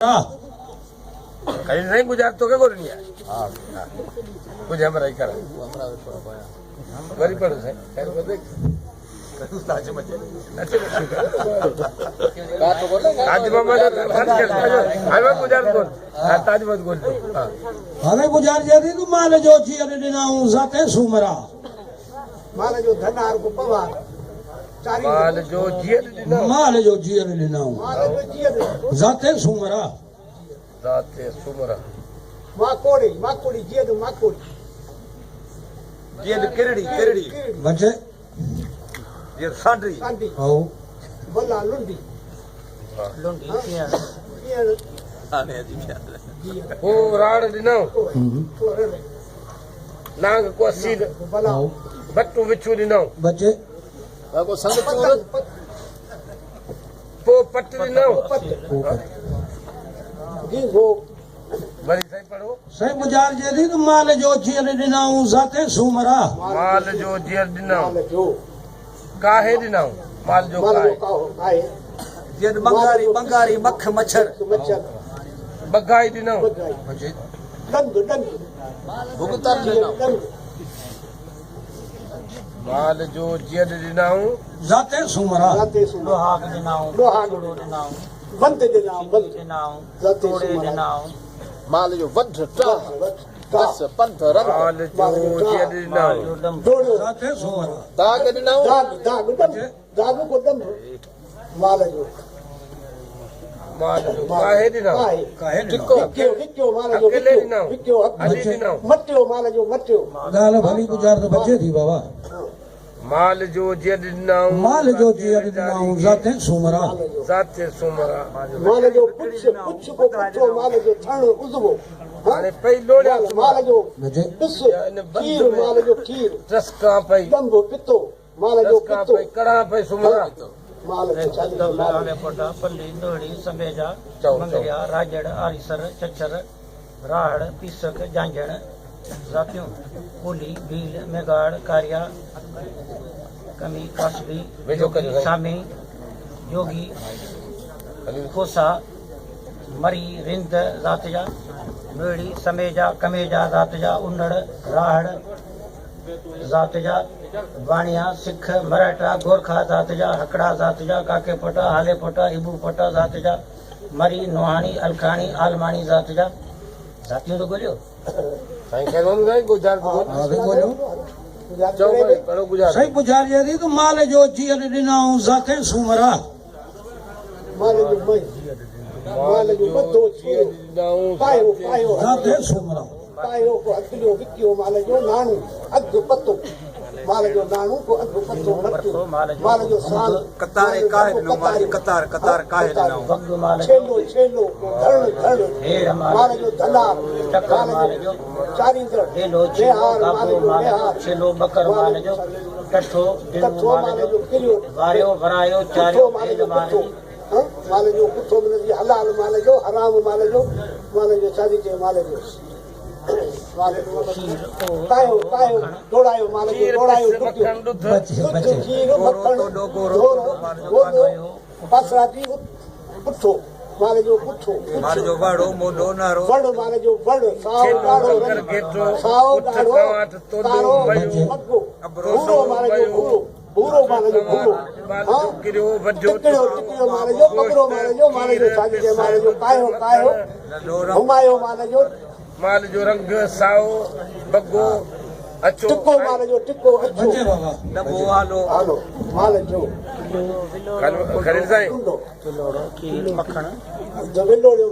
कहीं नहीं गुजार तो क्या करेंगे कुछ हम रही करा गरीब पड़ो से खैर को देख नाचे मचे नाचे आज मामा ने फंस कर हमें गुजार कौन ताज मत बोल दो हमें गुजार जदी तू माल जो छी अने दिनाऊ जाते सुमरा माल जो धनार को पवा माल जो जियर दिनाऊ माल जो जियर दिनाऊ जाते सुमरा जाते सुमरा माकोड़ी जियर केरड़ी केरड़ी बच्चे ये सांडरी आओ बल्ला लुंडी आने जी वो राड दिनाऊ नाग को सील आओ बट्टू विचू दिनाऊ बच्चे को संग चोर पो पट दिनाऊ बड़ी सही पढ़ो सही गुजार जदी तू माल जो छी अने दिनाऊ जाते सुमरा माल जो जियर दिनाऊ काहे दिनाऊ माल जो काहे जियर बंगारी मख मच्छर बगाई दिनाऊ बच्चे डंग भुगतर दिनाऊ माल जो जियर दिनाऊ जाते सुमरा लोहाग दिनाऊ बंद दिनाऊ तोड़े दिनाऊ माल जो वध दस पंथ रंग माल जो जियर दिनाऊ जाते सुमरा दाग दिनाऊ दाग को दम माल जो काहे दिनाऊ काहे टिक्को हिक्यो माल जो अकेले दिनाऊ हिक्यो अली दिनाऊ मट्टियो माल जो मट्टियो गाल भली गुजार तो बच्चे थी बाबा माल जो जियर दिनाऊ माल जो जियर दिनाऊ जाते सुमरा जाते सुमरा माल जो पुछ को पुछो माल जो थण उजबो अरे पहिलो माल जो बच्चे खीर माल जो खीर रस का पई दंभ पितो माल जो रस का पितो पई कड़ा पई सुमरा माल पोटा पल्ली दोड़ी समेजा मंगरिया राजड़ आरिसर चच्छर राहड़ पीसक जांजण जातियों कोली भील मेगाड़ कारिया कमी कासबी सामी योगी खोसा मरी रिंद जातजा मेड़ी समेजा कमेजा जातजा उन्नड़ राहड़ जातजा वाणिया सिख मराठा गोरखा जातजा हकड़ा जातजा काके पटा हाले पटा हिबू पटा जातजा मरी नोहानी अलखानी आलमानी जातजा जातियों तो बोलियो साईं कहनो नहीं गुजार को आगे बोलो चौबे पढ़ो गुजार सही गुजार जदी तू माल जो जियर दिनाऊ जाते सुमरा माल जो बदो दिनाऊ पायो जाते सुमरा पायो को अगलियो विकियो माल जो नानू अग पत्तो माल जो नानू को अग पत्तो मट्टो माल जो साल कतारे काहे नो माली कतार काहे नो वग माल छेलो धरण ढेर माल जो धला टक्कर माल जो चारी तरफ ढेलो छेलो काबो माल जो छेलो बकर माल जो टठो दिनो माल जो वारियो भरायो चारियो ढेर माल जो माल जो कुथो मिलंदी हलाल माल जो हराम माल जो शादी जे माल जो पायो दौड़ायो माल जो दौड़ायो बच्चे खीर मक्खन पासराती पुठो माल जो पुठो माल जो वाड़ो मोडो नारो वड़ माल जो वड़ साओ डाड़ो तारो मग्गो भूरो माल जो भूरो माल जो भूरो टिकड़ो माल जो पकड़ो माल जो साजी जे माल जो कायो घुमायो माल जो रंग साओ बग्गो अचो टिक्को माल जो टिक्को अचो बच्चे बाबा डबो हालो माल जो खरीद साईं किलोड़ो खीर मक्खन जो विलोड़ो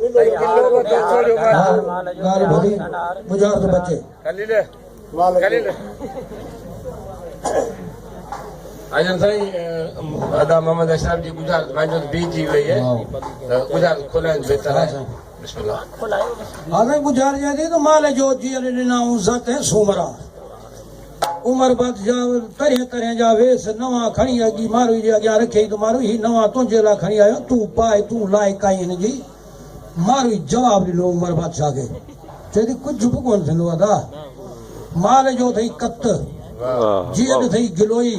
गाल भली गुजार तो बच्चे खलीले माल खलीले अजन साईं अदा मोहम्मद अशरफ जी गुजार मांजो बीज जी वही है गुजार खोलाइन बेहतर है बिस्मिल्लाह आगे गुजार जदी तो माल जो जियर दिनाऊ जाते सुमरा उमर बाद जा तरह जा वेस नवा खणी अगी मारू जे अग्या रखे तो मारू ही नवा तुंजे ला खणी आयो तू पाए तू लाए काई इन जी मारू जवाब दिलो उमर बादशाह के चेदी कुछ भी कोन थंदो अदा माल जो थई कत जियर थई गिलोई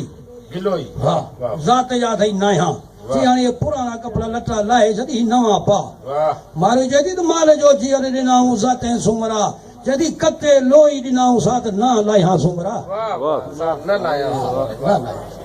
गिलोई हाँ जाते जा थई नाया जी हाणे ये पुराना कपिड़ा लटा लाहे जॾहिं नवां पा वाह मारे चई त माल जो जीअर ॾिनाऊं जाते सुमरा जॾहिं कते लोई ॾिनाऊं साथ न लाहिया सुमरा वाह वाह न लाया न लाहिया